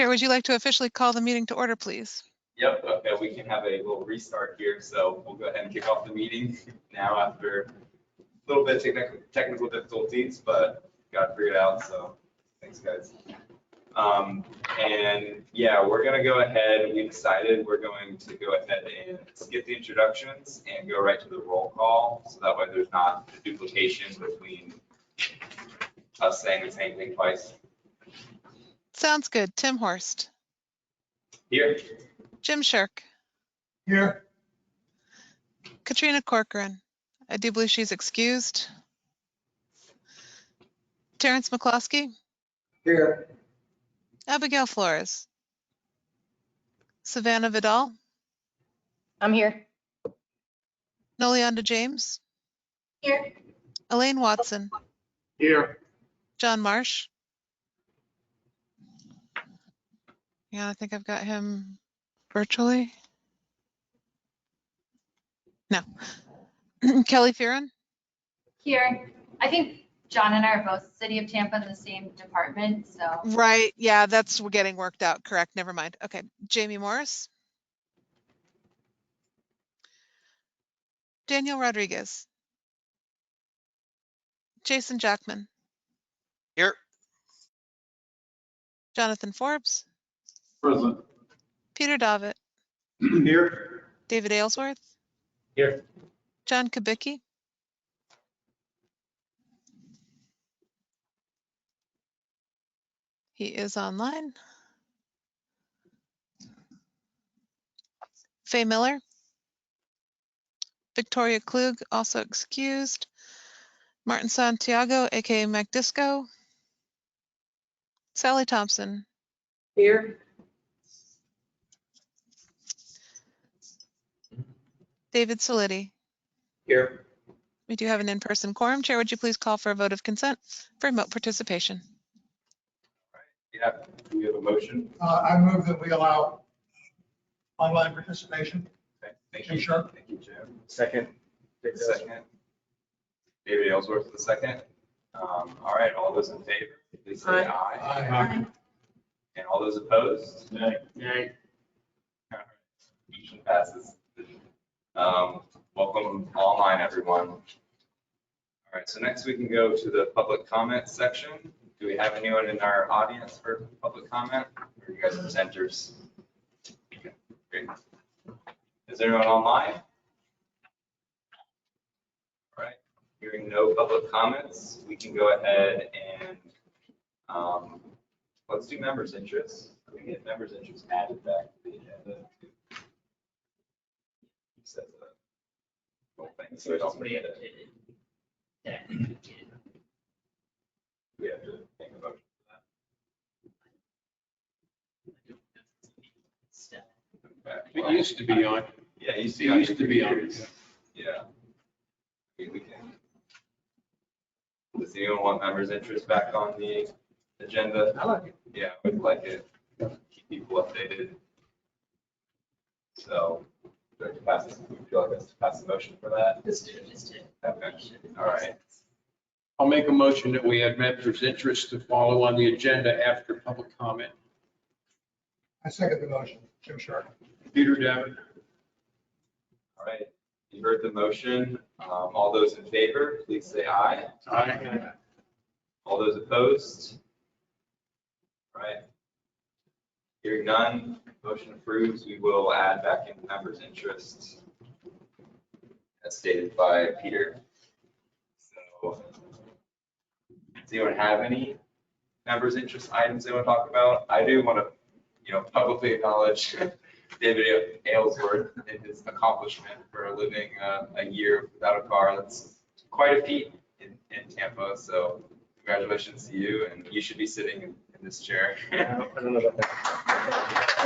Chair, would you like to officially call the meeting to order, please? Yep, okay, we can have a little restart here, so we'll go ahead and kick off the meeting now after a little bit of technical difficulties, but got it figured out, so thanks, guys. And yeah, we're gonna go ahead, we decided we're going to go ahead and skip the introductions and go right to the roll call, so that way there's not a duplication between us saying the same thing twice. Sounds good. Tim Horst. Here. Jim Shirk. Here. Katrina Corcoran. I do believe she's excused. Terrence McCloskey. Here. Abigail Flores. Savannah Vidal. I'm here. Nolianda James. Here. Elaine Watson. Here. John Marsh. Yeah, I think I've got him virtually. No. Kelly Fearon. Here. I think John and I are both City of Tampa in the same department, so. Right. Yeah, that's getting worked out. Correct. Never mind. Okay. Jamie Morris. Daniel Rodriguez. Jason Jackman. Here. Jonathan Forbes. Present. Peter Davitt. Here. David Aylesworth. Here. John Kubicki. He is online. Faye Miller. Victoria Klug, also excused. Martin Santiago, aka Mac Disco. Sally Thompson. Here. David Solitti. Here. We do have an in-person quorum. Chair, would you please call for a vote of consent for remote participation? Yeah, do we have a motion? I move that we allow online participation. Okay, thank Jim you. Sharp. Thank you, Jim. Second. Second. David Aylesworth for the second. All right, all those in favor, please say aye. Aye. And all those opposed? Nay. Motion passes. Welcome online, everyone. All right, so next we can go to the public comment section. Do we have anyone in our audience for public comment? Or are you guys presenters? Okay, great. Is there anyone online? All right, hearing no public comments, we can go ahead and let's do members' interests. We can get members' interests added back to the agenda. Says that. Whole thing, so we don't forget it. We have to make a motion for that. Okay, It used to be on. Yeah, it used to It be on. used to be on. years. Yeah. We can. Does anyone want members' interest back on the agenda? I like it. Yeah, we'd like it. Keep people updated. So, do I have to pass this? Would you like us to pass a motion for that? Just do it. Okay, all right. I'll make a motion that we add members' interest to follow on the agenda after public comment. I second the motion. Jim Sharp. Peter Davitt. All right, you heard the motion. All those in favor, please say aye. Aye. All those opposed? All right. Hearing none, motion approves. We will add back in members' interests as stated by Peter. So, does anyone have any members' interest items they want to talk about? I do want to, publicly acknowledge David Aylesworth and his accomplishment for living a year without a car. That's quite a feat in Tampa. So congratulations to you, and you should be sitting in this chair. I don't know about that.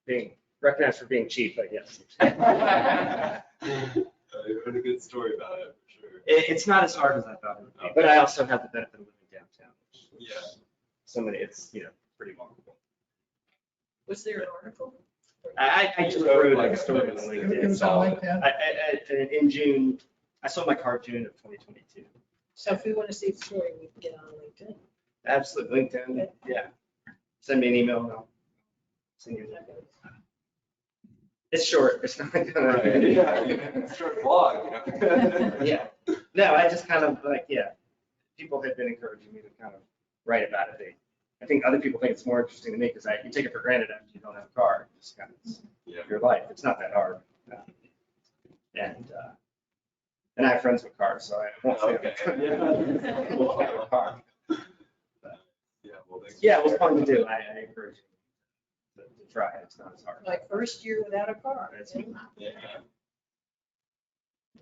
Being recognized for being cheap, I guess. You heard a good story about it, for sure. It's not as hard as I thought it would be, but I also have the benefit of living downtown. Which Yeah. somebody, it's, pretty wonderful. Was there an article? I just wrote like a story on It LinkedIn. was on LinkedIn. In June, I sold my car June of 2022. So if we want to see the story, we can get on LinkedIn. Absolutely, LinkedIn, yeah. Send me an email and I'll send you that. It's short, it's not gonna. Yeah, start a blog, you know? Yeah, no, I just kind of like, yeah, people have been encouraging me to kind of write about it. I think other people think it's more interesting to me because you take it for granted after you don't have a car. It's kind of Yeah. your life. It's not that hard. And I have friends with cars, so I won't say. Okay. I won't have a car. Yeah, well, thanks. Yeah, it was fun to do. I encourage you to try it. It's not as hard. Like first year without a car. Yeah.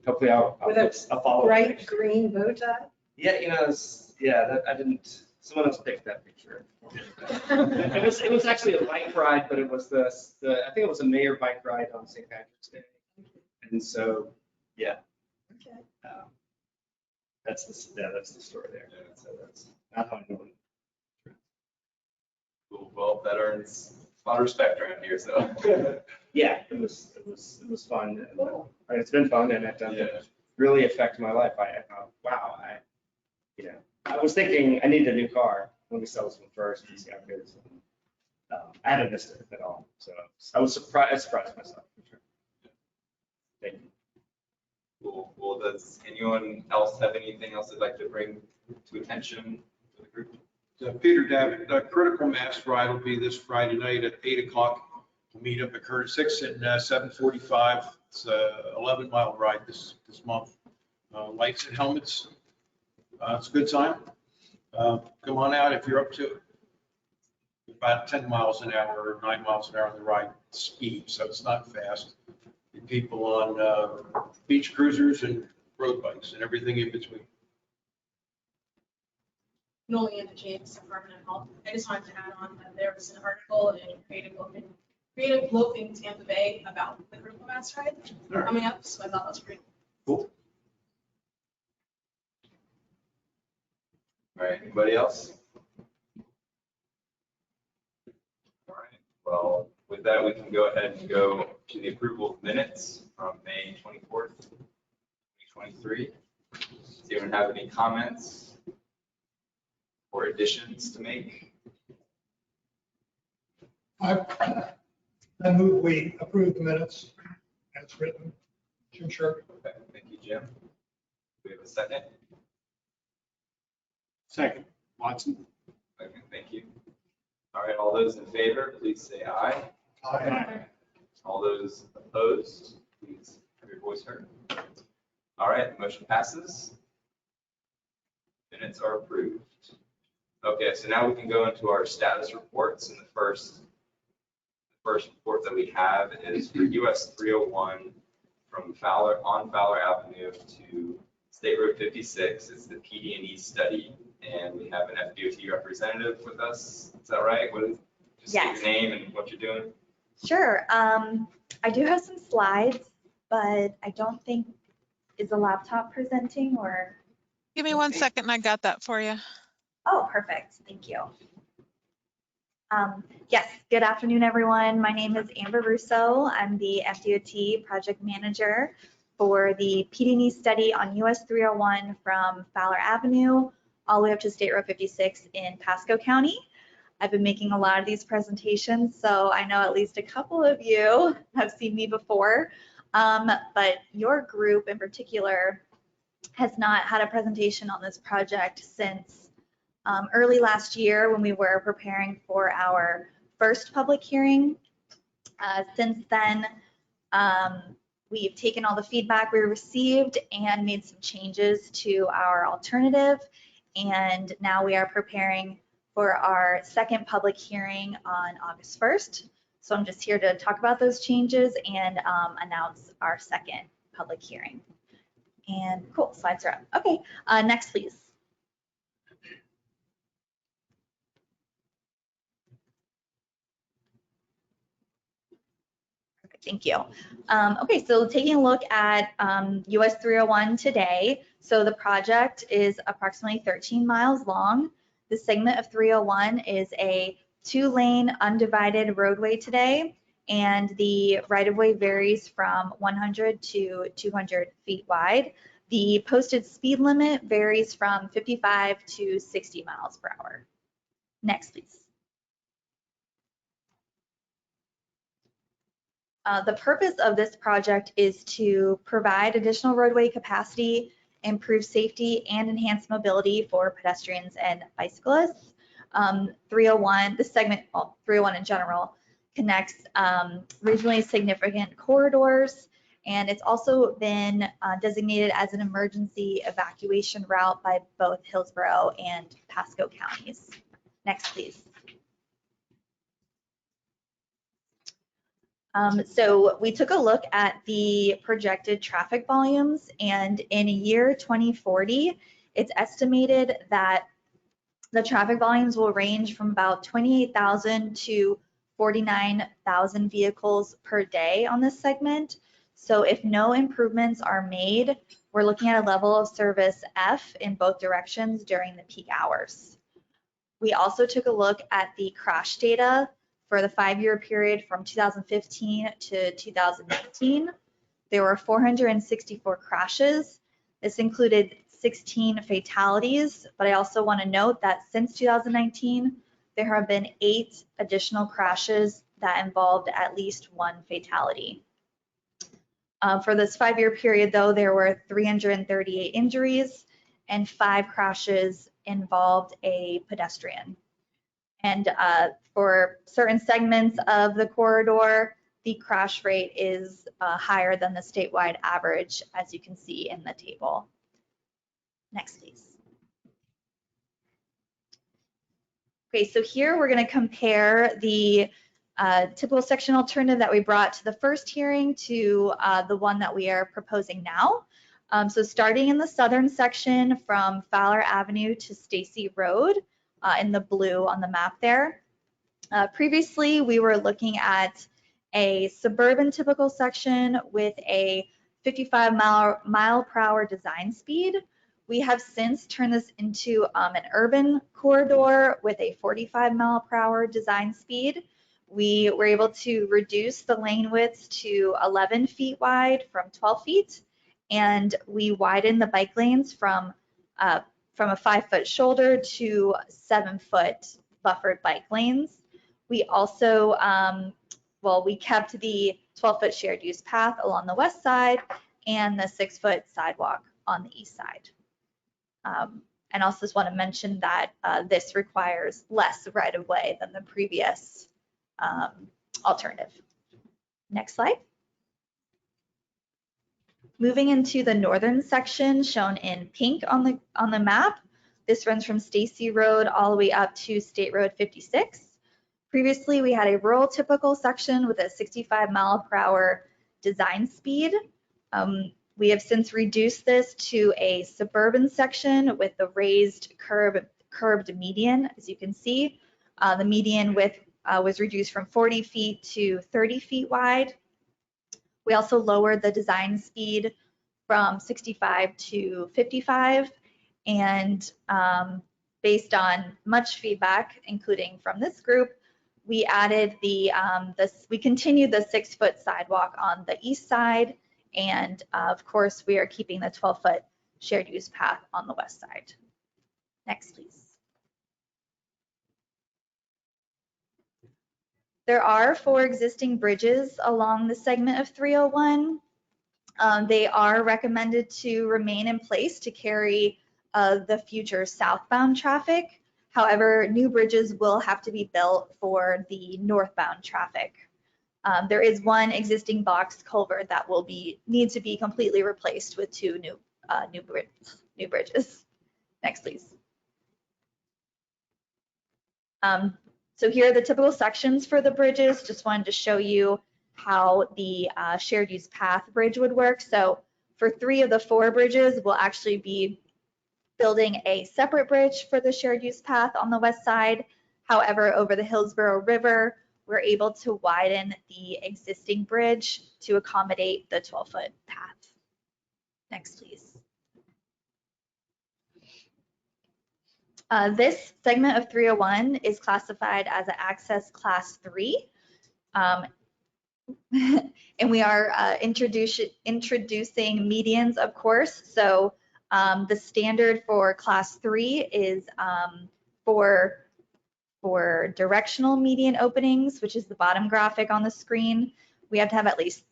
Hopefully I'll With a follow. Bright green bow tie. Yeah, I didn't, someone else picked that picture. It was actually a bike ride, but it was I think it was a mayor bike ride on St. Patrick's Day. And so, yeah, Okay. that's the story there. Yeah. So that's not how I know it. Cool. Well, that earns a lot of respect around here, so. Yeah, it was fun. And it's been fun and it Yeah. really affected my life. I thought, wow, I was thinking I need a new car. Let me sell this one first and see how it is. I hadn't missed it at all. So I was surprised. I surprised myself. For sure. Thank you. Cool. Well, does anyone else have anything else they'd like to bring to attention to the group? Peter Davitt, critical mass ride will be this Friday night at 8 o'clock. We'll meet up at Curtis 6 and 7:45. It's a 11-mile ride this month. Lights and helmets. It's a good time. Come on out if you're up to it. About 10 miles an hour or 9 miles an hour on the ride speed, so it's not fast. People on beach cruisers and road bikes and everything in between. Nolan James, Department of Health. I just wanted to add on that there was an article in Creative Loafing Tampa Bay about the critical mass ride coming up, so I thought that was pretty Cool. All right, anybody else? All right, well, with that, we can go ahead and go to the approval of minutes from May 24th, 2023. Does anyone have any comments or additions to make? I move we approve the minutes as written. Jim Sharp. Okay, thank you, Jim. Do we have a second? Second, Watson. Okay, thank you. All right, all those in favor, please say aye. Aye. All those opposed, please have your voice heard. All right, the motion passes. Minutes are approved. Okay, so now we can go into our status reports, and the first report that we have is for US 301 from Fowler Avenue to State Road 56. It's the PD&E study, and we have an FDOT representative with us. Is that right? Just state Yes. your name and what you're doing. Sure. I do have some slides, but I don't think, is the laptop presenting or? Give me 1 second and I got that for you. Oh, perfect. Thank you. Yes, good afternoon, everyone. My name is Amber Russo. I'm the FDOT project manager for the PD&E study on US 301 from Fowler Avenue all the way up to State Road 56 in Pasco County. I've been making a lot of these presentations, so I know at least a couple of you have seen me before, but your group in particular has not had a presentation on this project since early last year when we were preparing for our first public hearing. Since then, we've taken all the feedback we received and made some changes to our alternative, and now we are preparing for our second public hearing on August 1st. So I'm just here to talk about those changes and announce our second public hearing. And cool, slides are up. Okay, next please. Thank you. Okay, so taking a look at US 301 today. So the project is approximately 13 miles long. The segment of 301 is a 2-lane undivided roadway today, and the right-of-way varies from 100 to 200 feet wide. The posted speed limit varies from 55 to 60 miles per hour. Next, please. The purpose of this project is to provide additional roadway capacity, improve safety, and enhance mobility for pedestrians and bicyclists. 301, this segment, well, 301 in general, connects regionally significant corridors, and it's also been designated as an emergency evacuation route by both Hillsborough and Pasco counties. Next, please. So we took a look at the projected traffic volumes, and in year 2040, it's estimated that the traffic volumes will range from about 28,000 to 49,000 vehicles per day on this segment. So if no improvements are made, we're looking at a level of service F in both directions during the peak hours. We also took a look at the crash data for the 5-year period from 2015 to 2019. There were 464 crashes. This included 16 fatalities, but I also want to note that since 2019, there have been 8 additional crashes that involved at least 1 fatality. For this 5-year period, though, there were 338 injuries and 5 crashes involved a pedestrian. And for certain segments of the corridor, the crash rate is higher than the statewide average, as you can see in the table. Next, please. Okay, so here we're going to compare the typical section alternative that we brought to the first hearing to the one that we are proposing now. So starting in the southern section from Fowler Avenue to Stacy Road in the blue on the map there. Previously, we were looking at a suburban typical section with a 55 mile per hour design speed. We have since turned this into an urban corridor with a 45 mile per hour design speed. We were able to reduce the lane widths to 11 feet wide from 12 feet, and we widened the bike lanes from a 5-foot shoulder to 7-foot buffered bike lanes. We also, we kept the 12-foot shared use path along the west side and the 6-foot sidewalk on the east side. And also just want to mention that this requires less right-of-way than the previous alternative. Next slide. Moving into the northern section shown in pink on the map, this runs from Stacy Road all the way up to State Road 56. Previously, we had a rural typical section with a 65 mile per hour design speed. We have since reduced this to a suburban section with the raised curbed median. As you can see, the median width was reduced from 40 feet to 30 feet wide. We also lowered the design speed from 65 to 55, and based on much feedback, including from this group, we added we continued the 6-foot sidewalk on the east side, and of course, we are keeping the 12-foot shared use path on the west side. Next, please. There are 4 existing bridges along the segment of 301. They are recommended to remain in place to carry the future southbound traffic. However, new bridges will have to be built for the northbound traffic. There is one existing box culvert that will need to be completely replaced with 2 new bridges. Next, please. So here are the typical sections for the bridges. Just wanted to show you how the shared use path bridge would work. So for 3 of the 4 bridges, we'll actually be building a separate bridge for the shared use path on the west side. However, over the Hillsborough River, we're able to widen the existing bridge to accommodate the 12-foot path. Next, please. This segment of 301 is classified as an access class 3. And we are introducing medians, of course. So the standard for class 3 is for For directional median openings, which is the bottom graphic on the screen, we have to have at least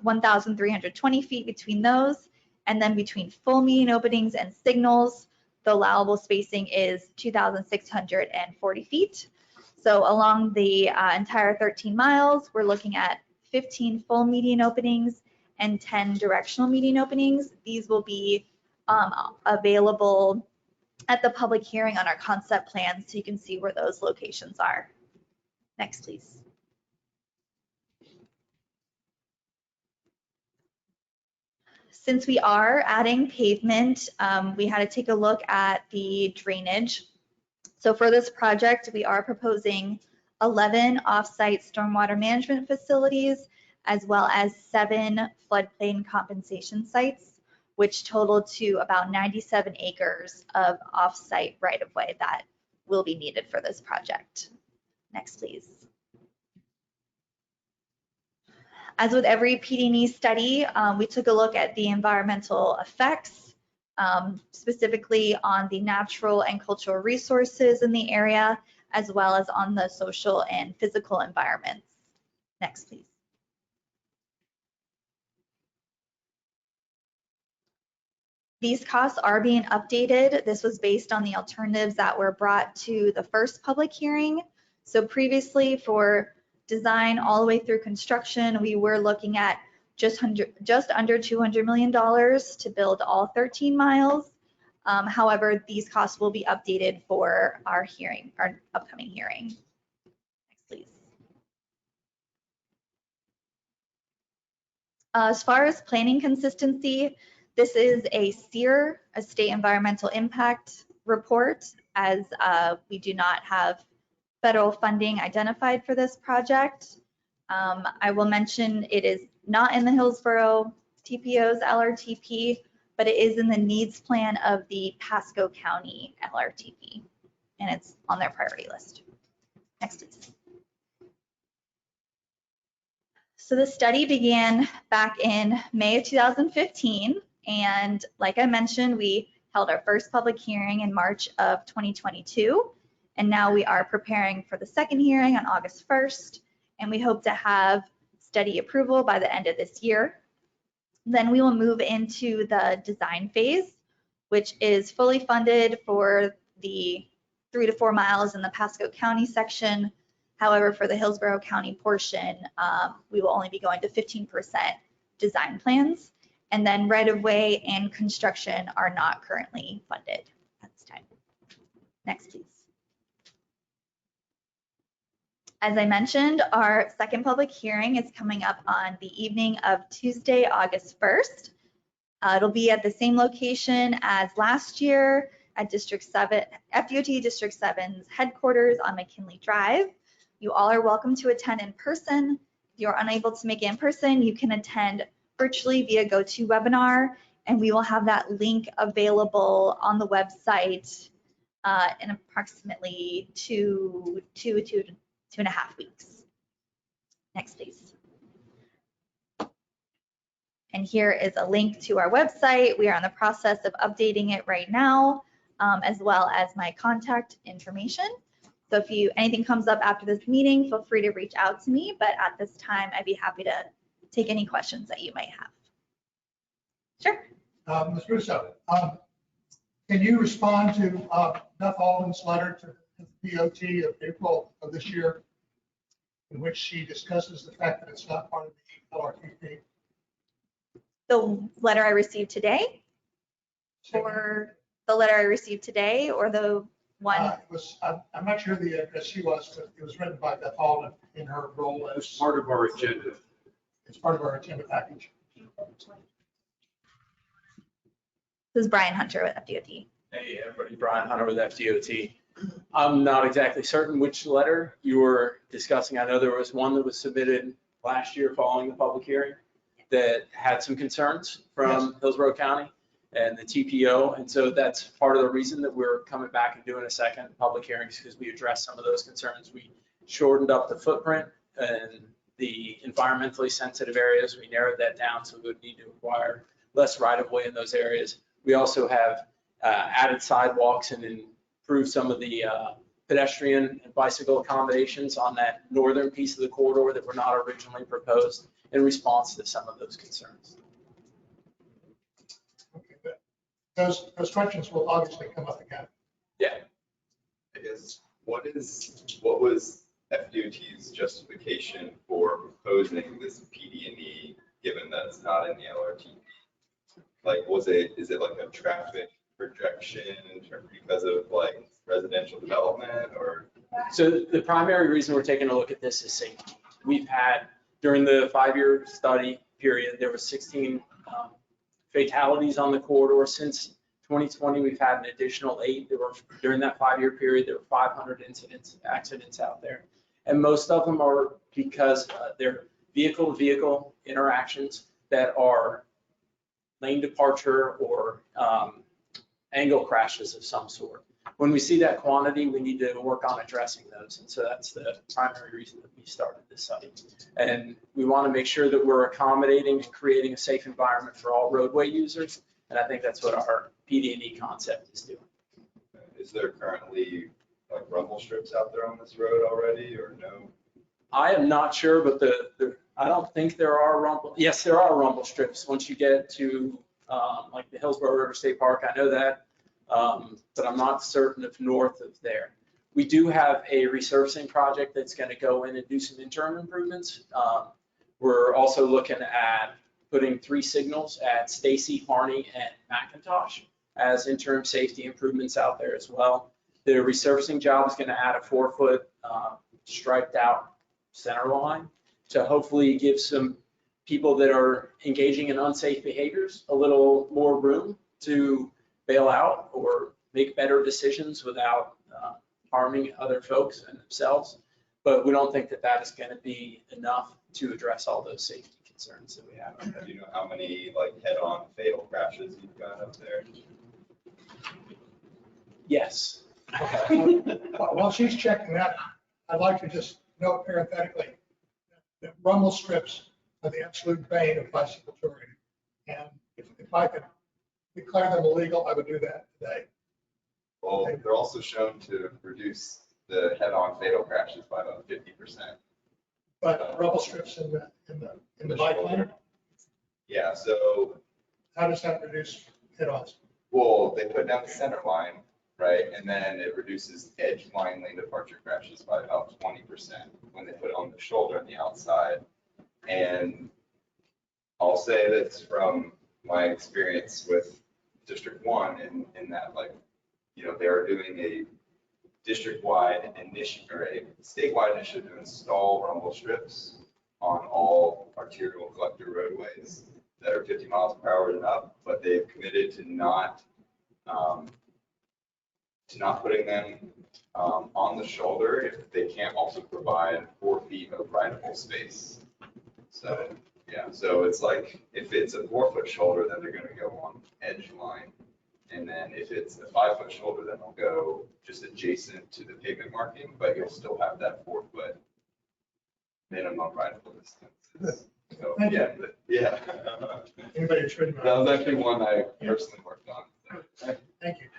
1,320 feet between those. And then between full median openings and signals, the allowable spacing is 2,640 feet. So along the entire 13 miles, we're looking at 15 full median openings and 10 directional median openings. These will be available at the public hearing on our concept plan, so you can see where those locations are. Next, please. Since we are adding pavement, we had to take a look at the drainage. So for this project, we are proposing 11 off-site stormwater management facilities, as well as 7 floodplain compensation sites, which total to about 97 acres of off-site right-of-way that will be needed for this project. Next, please. As with every PD&E study, we took a look at the environmental effects, specifically on the natural and cultural resources in the area, as well as on the social and physical environments. Next, please. These costs are being updated. This was based on the alternatives that were brought to the first public hearing. So previously, for design all the way through construction, we were looking at just under $200 million to build all 13 miles. However, these costs will be updated for our upcoming hearing. Next, please. As far as planning consistency, this is a SEER, a State Environmental Impact Report, as we do not have federal funding identified for this project. I will mention it is not in the Hillsborough TPO's LRTP, but it is in the needs plan of the Pasco County LRTP, and it's on their priority list. Next, please. So the study began back in May of 2015, and like I mentioned, we held our first public hearing in March of 2022, and now we are preparing for the second hearing on August 1st, and we hope to have study approval by the end of this year. Then we will move into the design phase, which is fully funded for the 3 to 4 miles in the Pasco County section. However, for the Hillsborough County portion, we will only be going to 15% design plans. And then right-of-way and construction are not currently funded at this time. Next, please. As I mentioned, our second public hearing is coming up on the evening of Tuesday, August 1st. It'll be at the same location as last year at District 7, FDOT District 7's headquarters on McKinley Drive. You all are welcome to attend in person. If you're unable to make it in person, you can attend virtually via GoToWebinar, and we will have that link available on the website in approximately 2.5 weeks. Next, please. And here is a link to our website. We are in the process of updating it right now, as well as my contact information. So if anything comes up after this meeting, feel free to reach out to me. But at this time, I'd be happy to take any questions that you might have. Sure. Ms. Russo, can you respond to Beth Alden's letter to the DOT of April of this year, in which she discusses the fact that it's not part of the LRTP? The letter I received today, or the letter I received today, or the one? I'm not sure the address she was, but it was written by Beth Alden in her role as part of our agenda. It's part of our agenda package. This is Brian Hunter with FDOT. Hey everybody, Brian Hunter with FDOT. I'm not exactly certain which letter you were discussing. I know there was one that was submitted last year following the public hearing that had some concerns from Hillsborough County and the TPO. And so that's part of the reason that we're coming back and doing a second public hearing, because we addressed some of those concerns. We shortened up the footprint and the environmentally sensitive areas. We narrowed that down, so we would need to acquire less right-of-way in those areas. We also have added sidewalks and improved some of the pedestrian and bicycle accommodations on that northern piece of the corridor that were not originally proposed in response to some of those concerns. Okay, but those questions will obviously come up again. Yeah. I guess, what was FDOT's justification for proposing this PD&E, given that it's not in the LRT? Like, is it like a traffic projection or because of like residential development or? So the primary reason we're taking a look at this is safety. We've had, during the 5-year study period, there were 16 fatalities on the corridor. Since 2020, we've had an additional 8. During that 5-year period, there were 500 accidents out there. And most of them are because they're vehicle-to-vehicle interactions that are lane departure or angle crashes of some sort. When we see that quantity, we need to work on addressing those. And so that's the primary reason that we started this study. And we want to make sure that we're accommodating and creating a safe environment for all roadway users. And I think that's what our PD&E concept is doing. Is there currently like rumble strips out there on this road already or no? I am not sure, but I don't think there are rumble. Yes, there are rumble strips once you get to like the Hillsborough River State Park. I know that, but I'm not certain if north of there. We do have a resurfacing project that's going to go in and do some interim improvements. We're also looking at putting 3 signals at Stacy, Harney, and McIntosh as interim safety improvements out there as well. The resurfacing job is going to add a 4-foot striped out center line to hopefully give some people that are engaging in unsafe behaviors a little more room to bail out or make better decisions without harming other folks and themselves. But we don't think that that is going to be enough to address all those safety concerns that we have. Do you know how many like head-on fatal crashes you've got up there? Yes. While she's checking that, I'd like to just note parenthetically that rumble strips are the absolute bane of bicycle touring. And if I could declare them illegal, I would do that today. Well, they're also shown to reduce the head-on fatal crashes by about 50%. But rumble strips in the bike lane, Yeah, so, how does that reduce head-ons? well, they put down the center line, right? And then it reduces edge line lane departure crashes by about 20% when they put it on the shoulder on the outside. And I'll say that's from my experience with District 1 in that, like, you know, they're doing a district-wide initiative or a statewide initiative to install rumble strips on all arterial collector roadways that are 50 miles per hour and up, but they've committed to not putting them on the shoulder if they can't also provide 4 feet of rideable space. So, yeah, so it's like, if it's a 4-foot shoulder, then they're gonna go on edge line. And then if it's a 5-foot shoulder, then they'll go just adjacent to the pavement marking, but you'll still have that 4-foot minimum rideable distance. So, Thank you. yeah. Anybody who's ridden That was actually one I personally worked on. Thank you.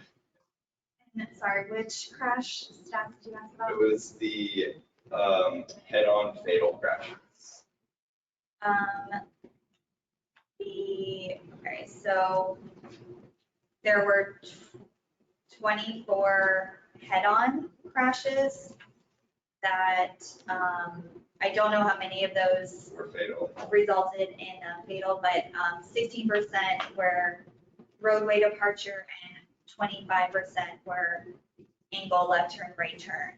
And sorry, which crash stats did you ask about? It was the head-on fatal crashes. Okay, so there were 24 head-on crashes that, I don't know how many of those Were fatal. resulted in a fatal, but 16% were roadway departure and 25% were angle left turn, right turn.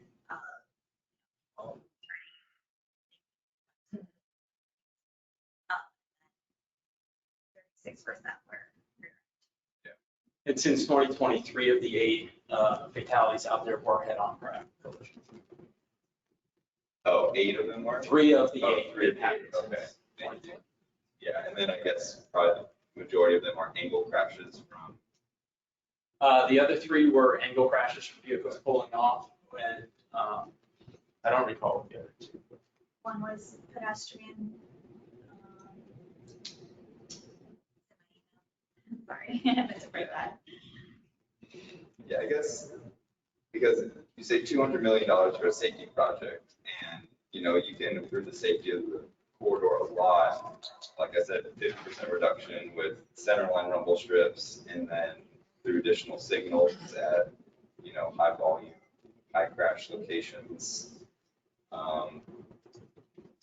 6% were. And since 2023, of the 8 fatalities out there were head-on crash collisions. Oh, 8 of them were? 3 of the Oh, 8 3 of the happened 8, okay. since Thank you. 2020. Yeah, and then I guess probably the majority of them are angle crashes from. The other 3 were angle crashes from vehicles pulling off when, I don't recall what the other 2. One was pedestrian. Sorry, I meant to write that. Yeah, I guess, because you say $200 million for a safety project, and, you know, you can improve the safety of the corridor a lot. Like I said, 50% reduction with centerline rumble strips, and then through additional signals at, you know, high volume, high crash locations.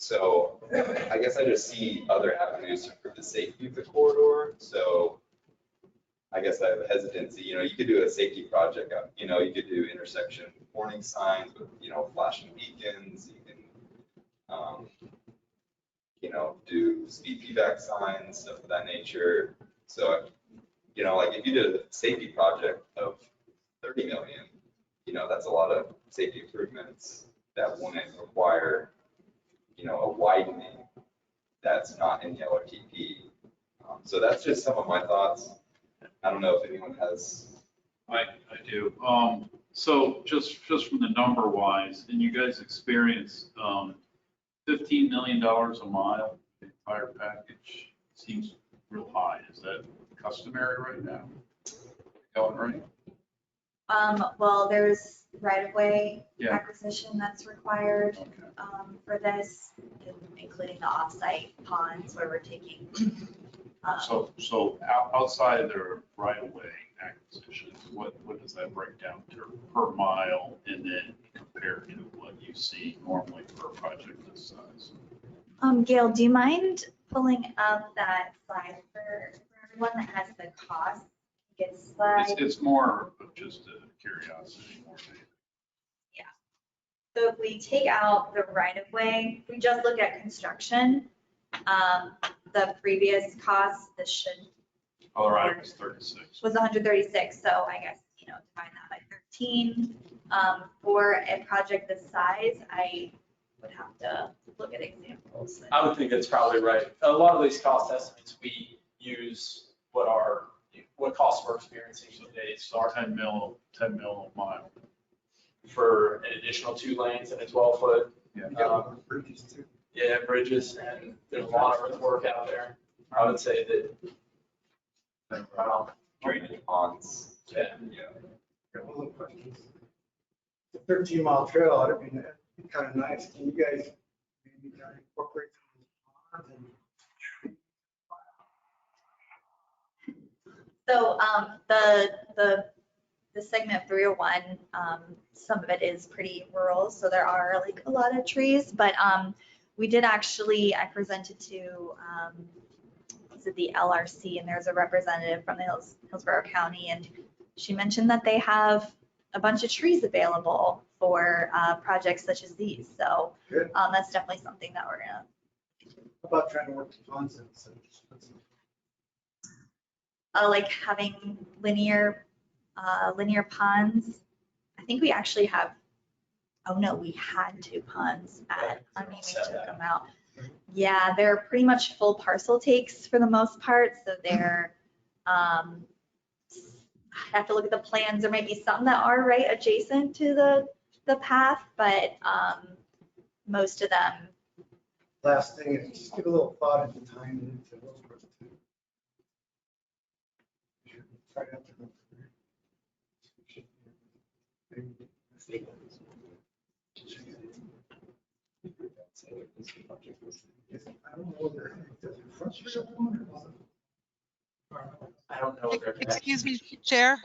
So I guess I just see other avenues to improve the safety of the corridor. So I guess I have a hesitancy, you know, you could do a safety project, you know, you could do intersection warning signs with, you know, flashing beacons. You can, you know, do speed feedback signs, stuff of that nature. So, you know, like if you did a safety project of 30 million, you know, that's a lot of safety improvements that wouldn't require, you know, a widening that's not in the LRTP. So that's just some of my thoughts. I don't know if anyone has. I do. So just from the number wise, and you guys experience $15 million a mile, the entire package seems real high. Is that customary right now? Going right? Well, there's right-of-way Yeah. acquisition that's required Okay. for this, including the off-site ponds where we're taking. So outside of their right-of-way acquisitions, what does that break down to per mile, and then compared to what you see normally for a project this size? Gail, do you mind pulling up that slide for everyone that has the cost? Get slide. It's more of just a curiosity more than anything. So if we take out the right-of-way, if we just look at construction, the previous cost, this should, All right, it was 36. was 136. So I guess, you know, divide that by 13. For a project this size, I would have to look at examples. I would think that's probably right. A lot of these cost estimates, we use what costs we're experiencing today. So our 10 mil a mile. for an additional 2 lanes and a 12-foot. Yeah. Bridges too. Yeah, bridges, and there's a lot of earthwork out there. I would say that, Drainage ponds. yeah. Yeah. Got one little question. The 13-mile trail, ought to be kind of nice. Can you guys maybe kind of incorporate some of those ponds and So the segment 301, some of it is pretty rural, so there are like a lot of trees, but we did actually, I presented to, is it the LRC, and there's a representative from the Hillsborough County, and she mentioned that they have a bunch of trees available for projects such as these. So that's definitely something that we're gonna. how about trying to work the ponds in? So just put some- Like having linear ponds. I think we actually have, oh no, we had 2 ponds at, I mean, we took them out. Yeah, they're pretty much full parcel takes for the most part. So they're, I have to look at the plans. There might be some that are right adjacent to the path, but most of them. Last thing is just give a little thought into tying it into Hillsborough too. Try not to go through. I don't know whether it's frustrating or. I don't know if they're connected. Excuse me, Chair,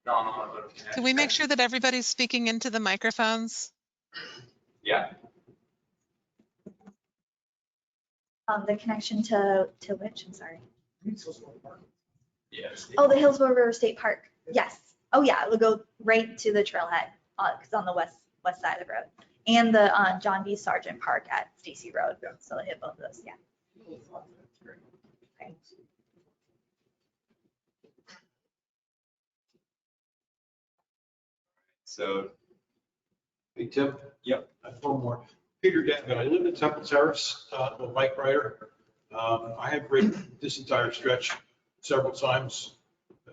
No, can we make sure that everybody's speaking into the microphones? Yeah. The connection to which, I'm sorry. Yes. Oh, the Hillsborough River State Park. Yes. Oh yeah, it'll go right to the trailhead, because on the west side of the road. And the John B. Sargent Park at Stacy Road. So they hit both of those, yeah. Okay. So, Hey, Tim? Yep. I have one more. Peter Devin, I live in Temple Terrace, I'm a bike rider. I have ridden this entire stretch several times,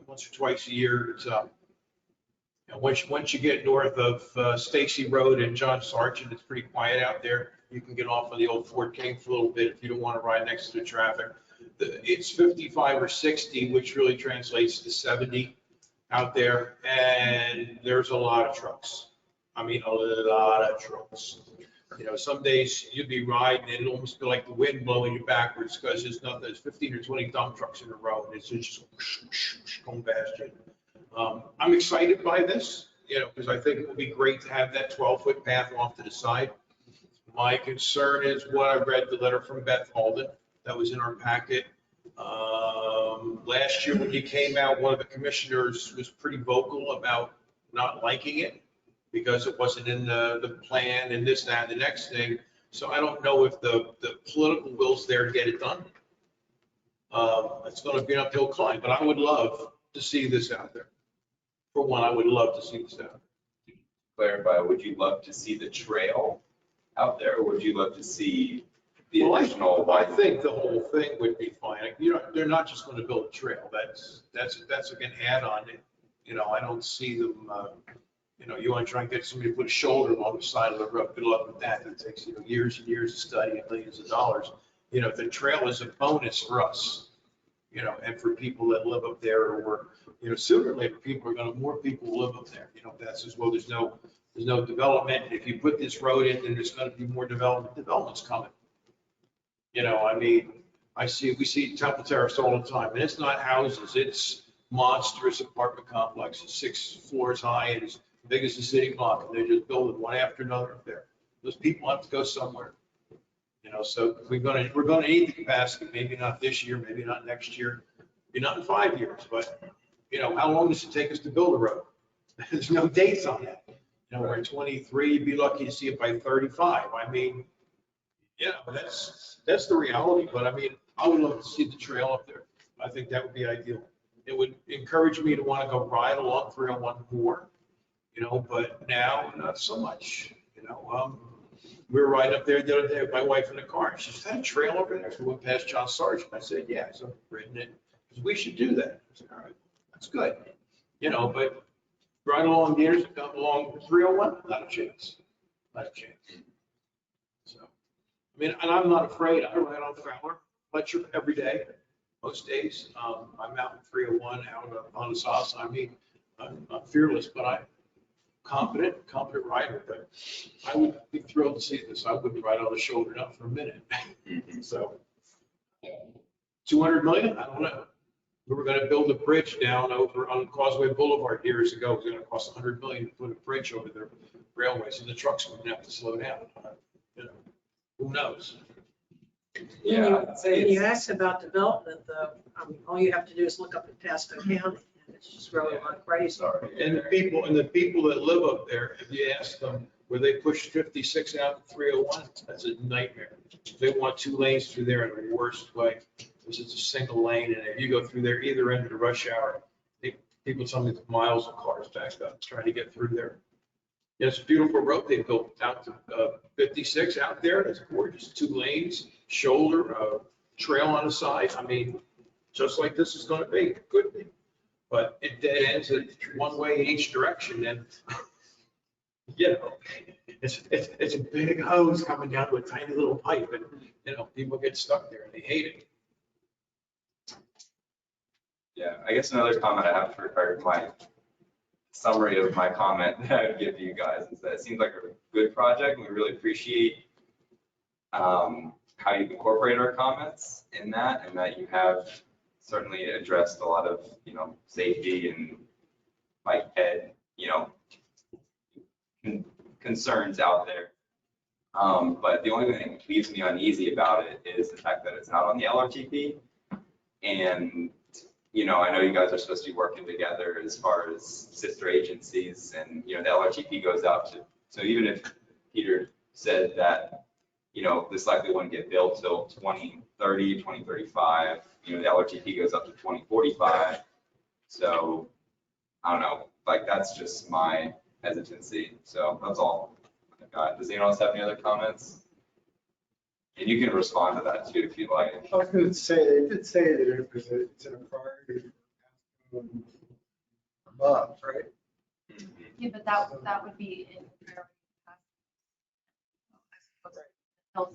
once or twice a year. It's, and once you get north of Stacy Road and John Sargent, it's pretty quiet out there. You can get off on the old Fort King for a little bit if you don't want to ride next to the traffic. It's 55 or 60, which really translates to 70 out there, and there's a lot of trucks. I mean, a lot of trucks. You know, some days you'd be riding and it'd almost feel like the wind blowing you backwards because there's nothing, there's 15 or 20 dump trucks in a row and it's just going past you. I'm excited by this, you know, because I think it would be great to have that 12-foot path off to the side. My concern is what I read, the letter from Beth Alden that was in our packet. Last year when you came out, one of the commissioners was pretty vocal about not liking it because it wasn't in the plan and this, that, and the next thing. So I don't know if the political will's there to get it done. It's going to be an uphill climb, but I would love to see this out there. For one, I would love to see this out there. Clarify, would you love to see the trail out there, or would you love to see the Well, additional? I think the whole thing would be fine. You know, they're not just going to build a trail. That's an add-on. You know, I don't see them, you know, you want to try and get somebody to put a shoulder along the side of the road. Good luck with that. It takes, you know, years and years of study and millions of dollars. You know, the trail is a bonus for us, you know, and for people that live up there, or, you know, sooner or later, more people will live up there. You know, that's as well, there's no development. If you put this road in, then there's going to be more development. Development's coming. You know, I mean, we see Temple Terrace all the time, and it's not houses, it's monstrous apartment complexes, 6 floors high and as big as the city block, and they're just building one after another up there. Those people have to go somewhere. You know, so we're going to need the capacity, maybe not this year, maybe not next year, maybe not in 5 years, but, you know, how long does it take us to build a road? There's no dates on that. You know, we're in 23, you'd be lucky to see it by 35. I mean, you know, that's the reality, but I mean, I would love to see the trail up there. I think that would be ideal. It would encourage me to want to go ride along 301 more, you know, but now not so much, you know. We were riding up there the other day with my wife in the car. She said, "Is that a trail over there?" So we went past John Sargent. I said, "Yeah." So I've written it. We should do that. I said, "All right, that's good." You know, but right along the along 301, not a chance. Not a chance. So, I mean, and I'm not afraid. I ride on Fowler, Fletcher every day, most days. I'm out in 301, out on the south side. I mean, I'm fearless, but I'm confident rider. But I would be thrilled to see this. I wouldn't ride on the shoulder, not for a minute. So, 200 million? I don't know. We were going to build a bridge down over on Causeway Boulevard years ago. It was going to cost 100 million to put a bridge over the railway, so the trucks wouldn't have to slow down. You know, who knows? Yeah, I'd say When you it's- ask about development, though, all you have to do is look up at Pasco County, and it's just growing like crazy. Sorry. And the people that live up there, if you ask them, where they push 56 out to 301, that's a nightmare. They want 2 lanes through there in the worst way, because it's a single lane, and if you go through there either end of the rush hour, people tell me it's miles of cars backed up trying to get through there. Yeah, it's a beautiful road they built out to 56 out there. It's gorgeous. 2 lanes, shoulder, trail on the side. I mean, just like this is going to be, could be. But it dead ends at one way in each direction. And, you know, it's a big hose coming down to a tiny little pipe. And, you know, people get stuck there and they hate it. Yeah, I guess another comment I have for my summary of my comment that I would give to you guys is that it seems like a good project. We really appreciate how you incorporate our comments in that, and that you have certainly addressed a lot of, you know, safety and bike ped, you know, concerns out there. But the only thing that leaves me uneasy about it is the fact that it's not on the LRTP. And, you know, I know you guys are supposed to be working together as far as sister agencies, and, you know, the LRTP goes out to, so even if Peter said that, you know, this likely wouldn't get built till 2030, 2035, you know, the LRTP goes up to 2045. So I don't know, like, that's just my hesitancy. So that's all I've got. Does anyone else have any other comments? And you can respond to that too, if you like. I was going to say, they did say that it's in a priority above, right? Yeah, but that would be in priority.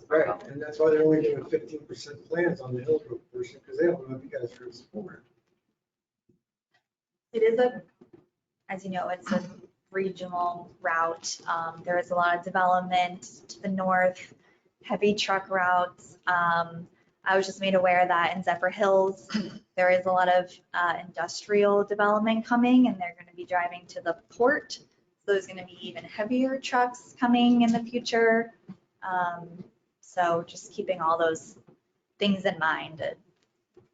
Right, and that's why they're only doing 15% plans on the Hillsborough portion, because they don't know if you guys are support. It is a, as you know, it's a regional route. There is a lot of development to the north, heavy truck routes. I was just made aware that in Zephyr Hills, there is a lot of industrial development coming, and they're going to be driving to the port. So there's going to be even heavier trucks coming in the future. So just keeping all those things in mind to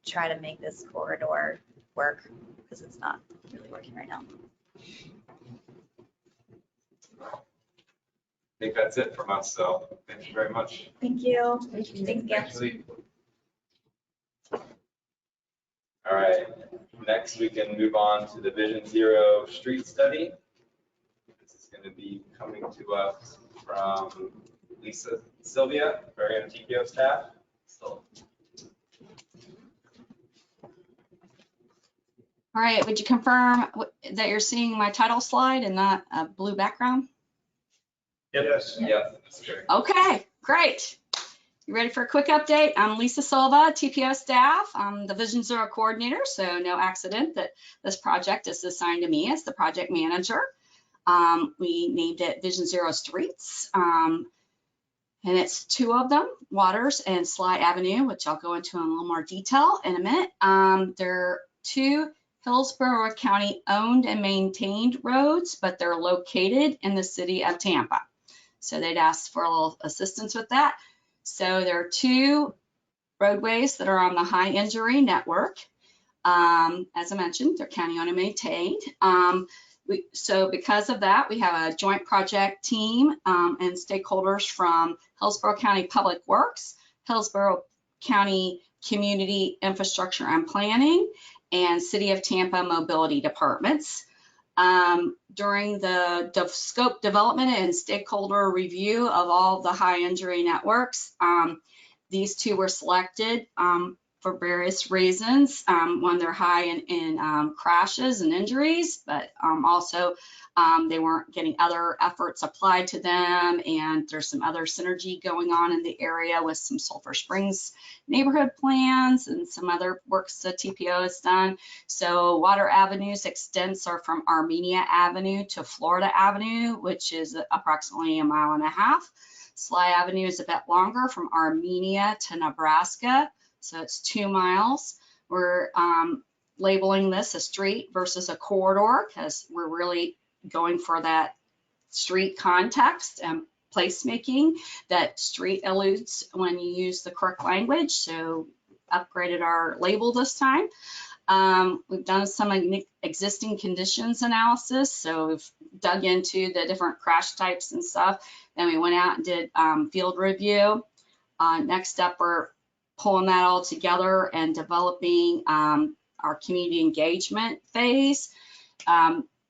try to make this corridor work, because it's not really working right now. I think that's it from us, so thank you very much. Thank you. Thanks, Gil. Actually. All right, next we can move on to the Vision Zero street study. This is going to be coming to us from Lisa Sylvia, our TPO staff. So. All right, would you confirm that you're seeing my title slide and not a blue background? Yes. Yes, that's true. Okay, great. You ready for a quick update? I'm Lisa Silva, TPO staff. I'm the Vision Zero coordinator, so no accident that this project is assigned to me as the project manager. We named it Vision Zero Streets, and it's 2 of them, Waters and Sly Avenue, which I'll go into in a little more detail in a minute. They're 2 Hillsborough County owned and maintained roads, but they're located in the city of Tampa. So they'd ask for a little assistance with that. So there are 2 roadways that are on the high injury network. As I mentioned, they're county owned and maintained. So because of that, we have a joint project team and stakeholders from Hillsborough County Public Works, Hillsborough County Community Infrastructure and Planning, and City of Tampa Mobility Departments. During the scope development and stakeholder review of all the high injury networks, these 2 were selected for various reasons. One, they're high in crashes and injuries, but also they weren't getting other efforts applied to them, and there's some other synergy going on in the area with some Sulphur Springs neighborhood plans and some other works that TPO has done. So Water Avenue's extents are from Armenia Avenue to Florida Avenue, which is approximately 1.5 miles. Sly Avenue is a bit longer, from Armenia to Nebraska, so it's 2 miles. We're labeling this a street versus a corridor because we're really going for that street context and placemaking that street alludes when you use the correct language. So upgraded our label this time. We've done some existing conditions analysis. So we've dug into the different crash types and stuff. Then we went out and did field review. Next up, we're pulling that all together and developing our community engagement phase.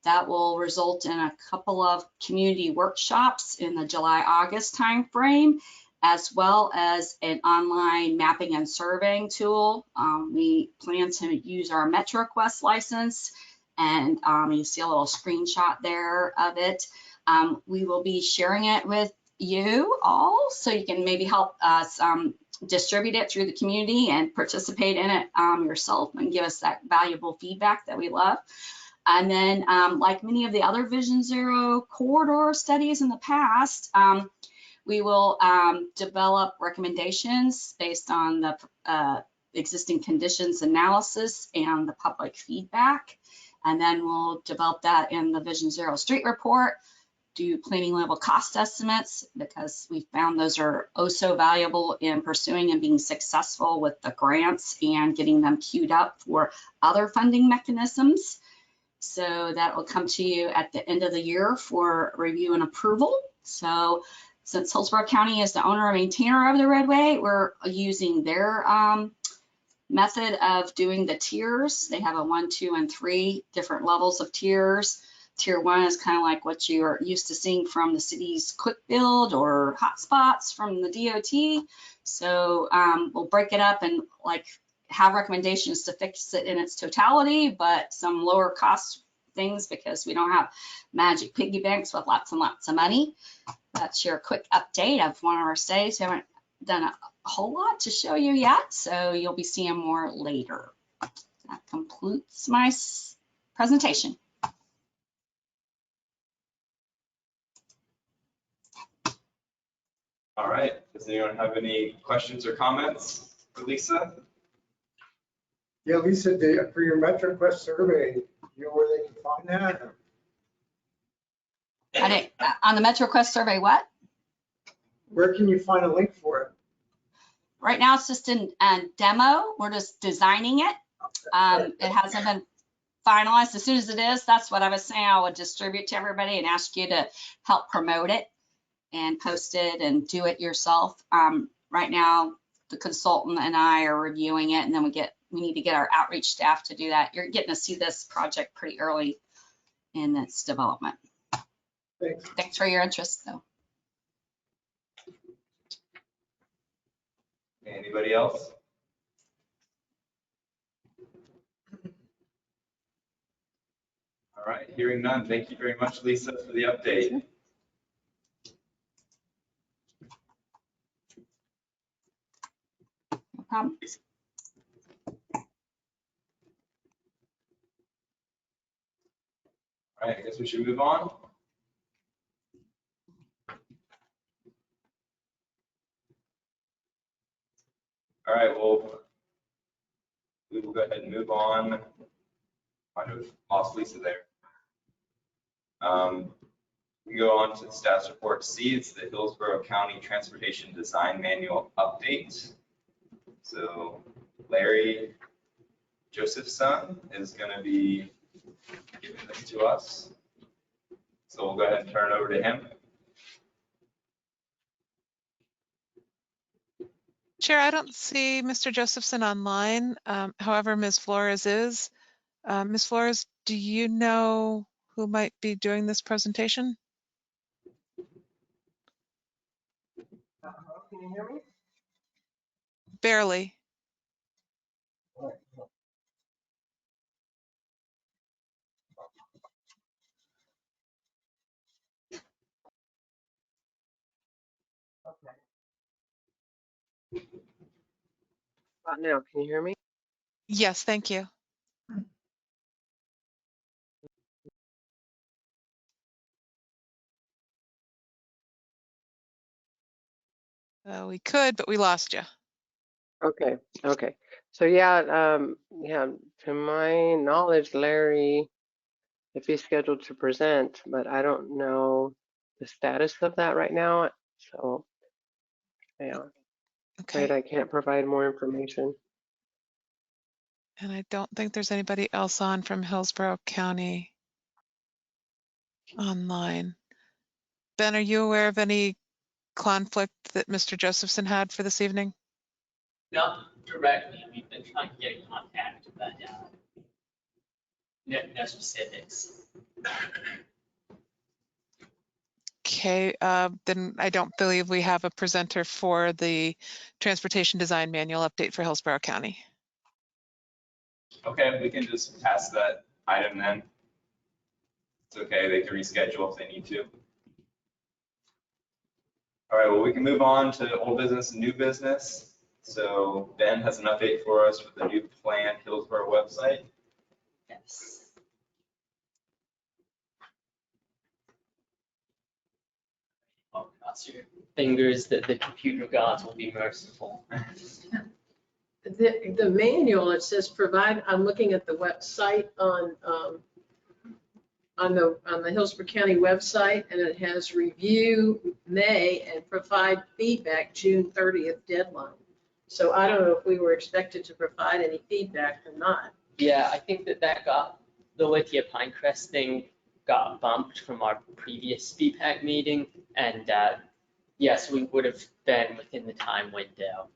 That will result in a couple of community workshops in the July-August timeframe, as well as an online mapping and surveying tool. We plan to use our MetroQuest license, and you see a little screenshot there of it. We will be sharing it with you all, so you can maybe help us distribute it through the community and participate in it yourself and give us that valuable feedback that we love. And then, like many of the other Vision Zero corridor studies in the past, we will develop recommendations based on the existing conditions analysis and the public feedback. And then we'll develop that in the Vision Zero street report, do planning level cost estimates, because we found those are so valuable in pursuing and being successful with the grants and getting them queued up for other funding mechanisms. So that will come to you at the end of the year for review and approval. So since Hillsborough County is the owner and maintainer of the roadway, we're using their method of doing the tiers. They have a 1, 2, and 3 different levels of tiers. Tier 1 is kind of like what you're used to seeing from the city's quick build or hotspots from the DOT. So we'll break it up and like have recommendations to fix it in its totality, but some lower cost things because we don't have magic piggy banks with lots and lots of money. That's your quick update of one of our studies. We haven't done a whole lot to show you yet, so you'll be seeing more later. That completes my presentation. Does anyone have any questions or comments for Lisa? Yeah, Lisa, for your MetroQuest survey, you know where they can find that? On the MetroQuest survey, what? Where can you find a link for it? Right now, it's just in a demo. We're just designing it. It hasn't been finalized. As soon as it is, that's what I was saying. I would distribute to everybody and ask you to help promote it and post it and do it yourself. Right now, the consultant and I are reviewing it, and then we need to get our outreach staff to do that. You're getting to see this project pretty early in its development. Thanks for your interest, though. Anybody else? All right, hearing none. Thank you very much, Lisa, for the update. No problem. All right, I guess we should move on. All right, well, we will go ahead and move on. I know we lost Lisa there. We go on to the status report C. It's the Hillsborough County Transportation Design Manual update. So Larry Josephson is going to be giving this to us. So we'll go ahead and turn it over to him. Chair, I don't see Mr. Josephson online. However, Ms. Flores is. Ms. Flores, do you know who might be doing this presentation? Can you hear me? Barely. Now, can you hear me? Yes, thank you. We could, but we lost you. Okay. So yeah, to my knowledge, Larry, if he's scheduled to present, but I don't know the status of that right now. So yeah, afraid I can't provide more information. And I don't think there's anybody else on from Hillsborough County online. Ben, are you aware of any conflict that Mr. Josephson had for this evening? Not directly. We've been trying to get in contact, but no specifics. Okay, then I don't believe we have a presenter for the Transportation Design Manual update for Hillsborough County. Okay, we can just pass that item then. It's okay, they can reschedule if they need to. All right, well, we can move on to old business and new business. So Ben has an update for us with the new planned Hillsborough website. Yes. Oh, cross your fingers that the computer gods will be merciful. The manual, it says provide, I'm looking at the website on the Hillsborough County website, and it has review May and provide feedback June 30th deadline. So I don't know if we were expected to provide any feedback or not. Yeah, I think that got, the Lithia Pinecrest thing got bumped from our previous feedback meeting, and yes, we would have been within the time window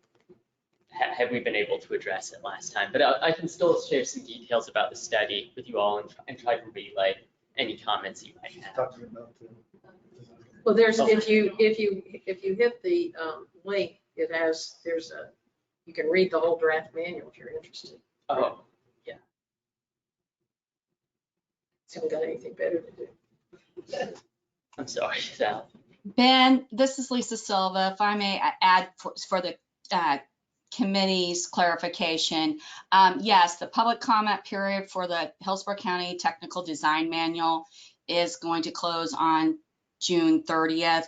had we been able to address it last time. But I can still share some details about the study with you all and try to relay any comments you might have. Well, there's, if you hit the link, you can read the whole draft manual if you're interested. Oh, yeah. Haven't got anything better to do. I'm sorry, Sal. Ben, this is Lisa Silva. If I may add for the committee's clarification, yes, the public comment period for the Hillsborough County Technical Design Manual is going to close on June 30th.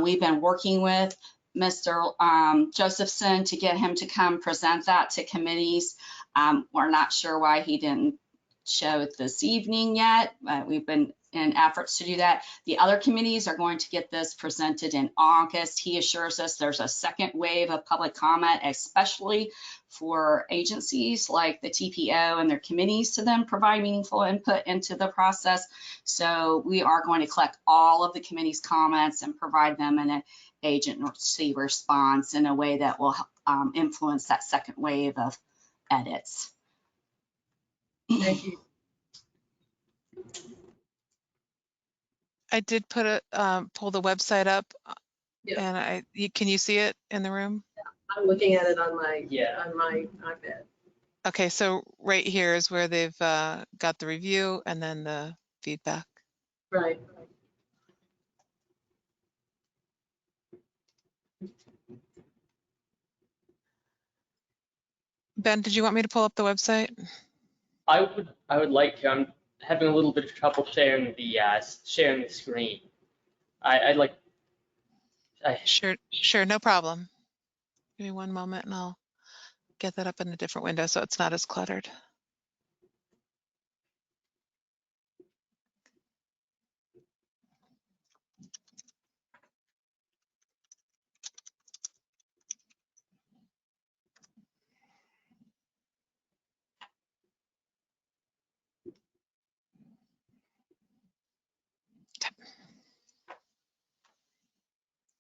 We've been working with Mr. Josephson to get him to come present that to committees. We're not sure why he didn't show this evening yet. We've been in efforts to do that. The other committees are going to get this presented in August. He assures us there's a second wave of public comment, especially for agencies like the TPO and their committees to then provide meaningful input into the process. So we are going to collect all of the committee's comments and provide them in an agency response in a way that will influence that second wave of edits. Thank you. I did put pull the website up, Yeah. and can you see it in the room? I'm looking at it on my Yeah. on my iPad. Okay, so right here is where they've got the review and then the feedback. Right. Ben, did you want me to pull up the website? I would like to. I'm having a little bit of trouble sharing the screen. I'd like. Sure, no problem. Give me one moment and I'll get that up in a different window so it's not as cluttered.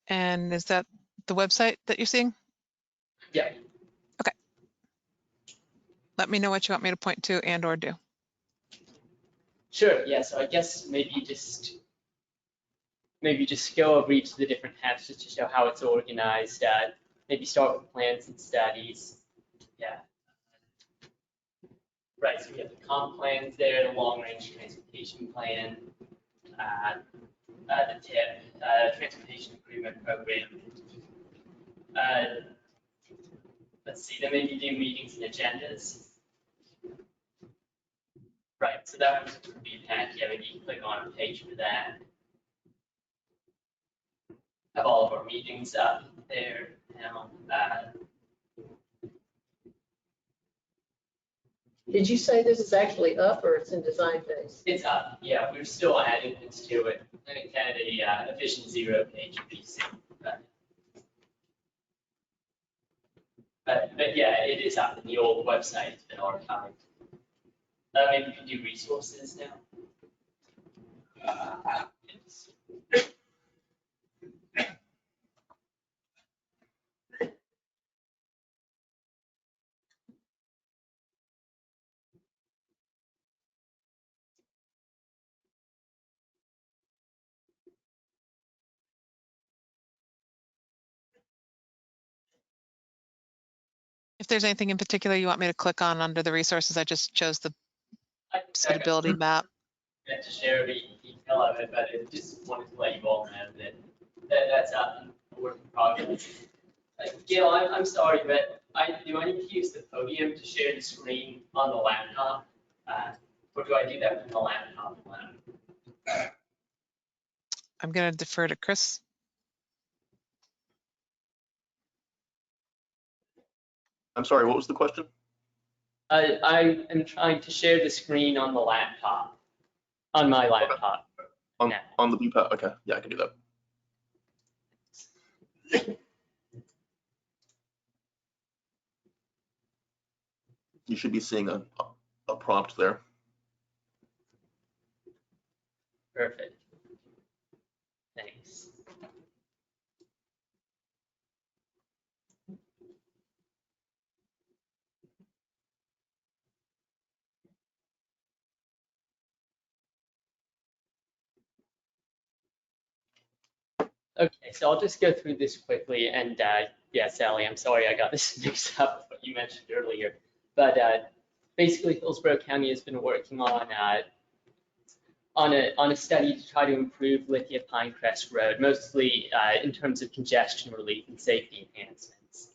And is that the website that you're seeing? Yeah. Okay. Let me know what you want me to point to and or do. Sure. Yeah. So I guess maybe just go over each of the different tabs just to show how it's organized. Maybe start with plans and studies. Yeah. Right. So we have the comp plans there, the long range transportation plan, the TIP, transportation improvement program. Let's see, then maybe do meetings and agendas. Right, so that was a feedback. Yeah, maybe you click on a page for that. Have all of our meetings up there now. Did you say this is actually up or it's in design phase? It's up. Yeah, we're still adding things to it. I think it had a Vision Zero page PC. But yeah, it is up. The old website has been archived. Maybe we can do resources now. If there's anything in particular you want me to click on under the resources, I just chose the suitability map. Meant to share the detail of it, but I just wanted to let you all know that's up in work in progress. Gail, I'm sorry, but do I need to use the podium to share the screen on the laptop? Or do I do that from the laptop? I'm going to defer to Chris. I'm sorry, what was the question? I am trying to share the screen on the laptop, on my laptop. Okay. On the BPAP, okay, yeah, I can do that. You should be seeing a prompt there. Perfect. Thanks. Okay, so I'll just go through this quickly. And yeah, Sally, I'm sorry I got this mixed up with what you mentioned earlier. But basically, Hillsborough County has been working on a study to try to improve Lithia Pinecrest Road, mostly in terms of congestion relief and safety enhancements.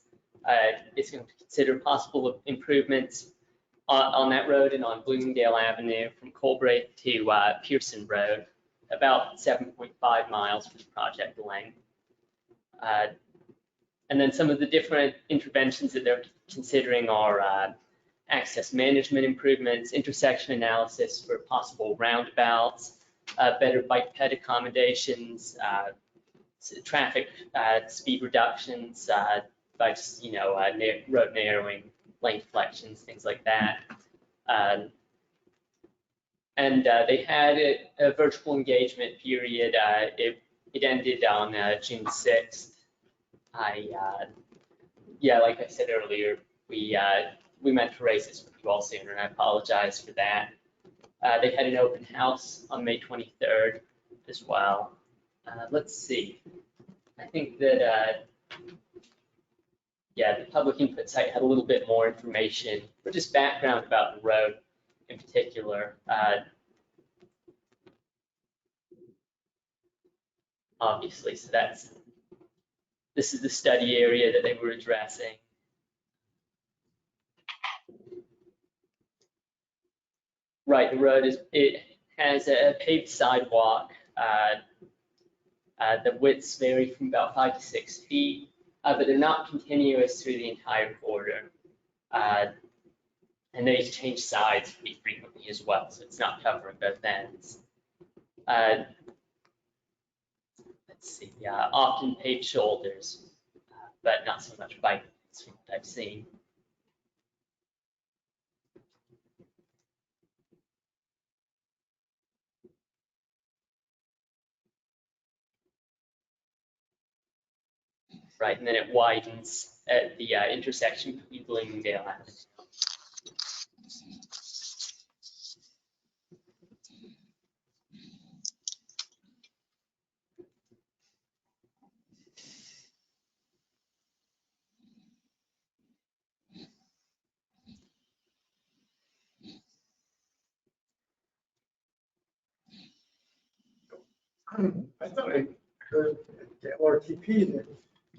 It's going to consider possible improvements on that road and on Bloomingdale Avenue from Colbraith to Pearson Road, about 7.5 miles from project length. And then some of the different interventions that they're considering are access management improvements, intersection analysis for possible roundabouts, better bike ped accommodations, traffic speed reductions by just, road narrowing, lane deflections, things like that. And they had a virtual engagement period. It ended on June 6th. Like I said earlier, we meant to raise this with you all sooner, and I apologize for that. They had an open house on May 23rd as well. Let's see. I think that, the public input site had a little bit more information, or just background about the road in particular. Obviously, so this is the study area that they were addressing. Right, the road it has a paved sidewalk. The widths vary from about 5 to 6 feet, but they're not continuous through the entire corridor. And they change sides pretty frequently as well, so it's not covering both ends. Let's see, often paved shoulders, but not so much bike lanes from what I've seen. Right, and then it widens at the intersection between Bloomingdale Avenue. I thought I heard at the LRTP that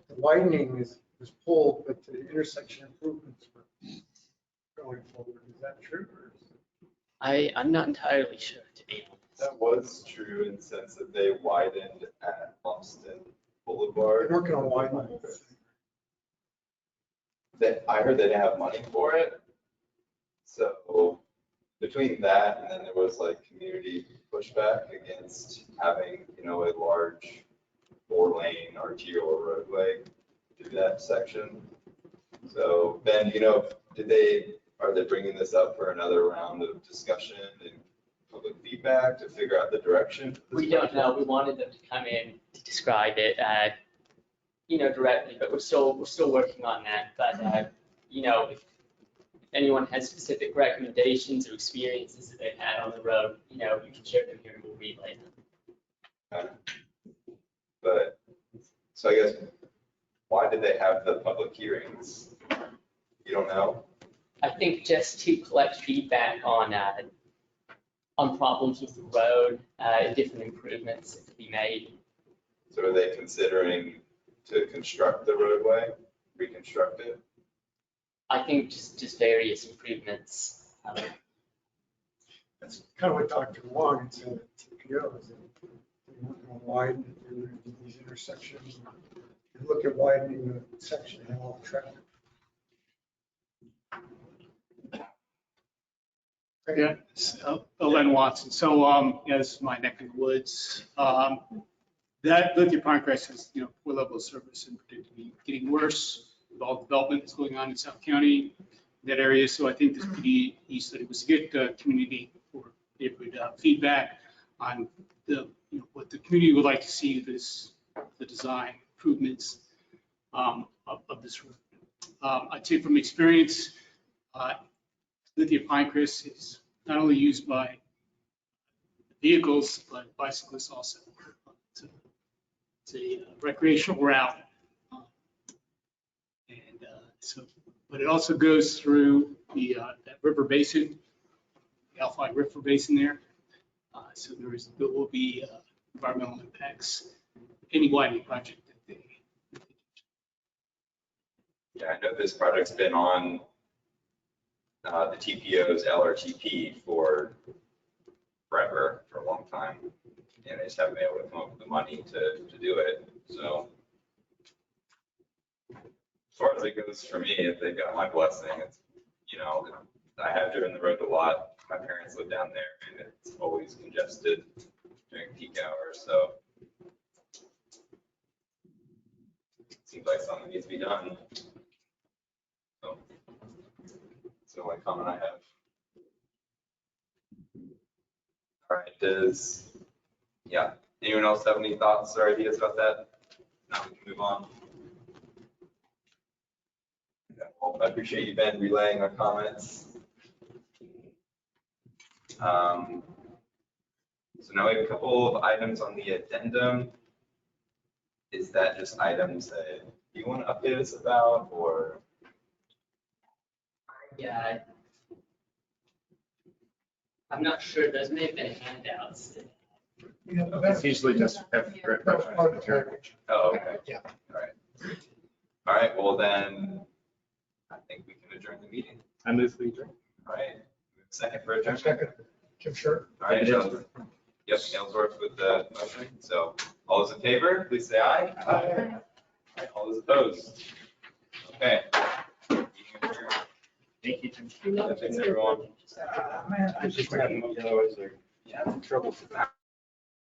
the widening was pulled, but the intersection improvements were going forward. Is that true? Or is it... I'm not entirely sure, to be honest. That was true in the sense that they widened at Lumsden Boulevard. They're working on widening. I heard they didn't have money for it. So between that and then there was like community pushback against having, a large 4-lane arterial roadway through that section. So Ben, are they bringing this up for another round of discussion and public feedback to figure out the direction? We don't know. We wanted them to come in to describe it, directly, but we're still working on that. But if anyone has specific recommendations or experiences that they've had on the road, you can share them here and we'll relay them. But so I guess why did they have the public hearings? You don't know? I think just to collect feedback on problems with the road, different improvements that could be made. So are they considering to construct the roadway, reconstruct it? I think just various improvements. That's kind of what Dr. Wong had said at TPO, is that they want to widen these intersections and look at widening the section and all the traffic. Yeah, Len Watson. So, this is my neck of the woods. That Lithia Pinecrest has, poor level of service and predictably getting worse with all the development that's going on in South County, that area. So I think this PDE study was to get community or neighborhood feedback on what the community would like to see the design improvements of this road. I'd say from experience, Lithia Pinecrest is not only used by vehicles, but bicyclists also. It's a recreational route. But it also goes through that river basin, the Alpine River Basin there. So there will be environmental impacts, any widening project that they. Yeah, I know this project's been on the TPO's LRTP for forever, for a long time. And they just haven't been able to come up with the money to do it. So what it goes for me. If they got my blessing, it's, you know, I have driven the road a lot. My parents live down there and it's always congested during peak hours, so. Seems like something needs to be done. So, it's the only comment I have. All right, anyone else have any thoughts or ideas about that? Now we can move on. Yeah, well, I appreciate you, Ben, relaying our comments. So now we have a couple of items on the addendum. Is that just items that you want to update us about, or? Yeah. I'm not sure, those may have been handouts. It's usually just That's part of the package. Oh, okay. Yeah. All right. All right, well then, I think we can adjourn the meeting. I move we adjourn. All right. Second for adjournment. Second, Jim Shirt. All right, yep, Aylesworth with the motion. So all those in favor, please say aye. Aye. All those opposed? Okay. Meeting adjourned. Thank you, Jim. Thanks, everyone. Man, I just. Otherwise they're having trouble.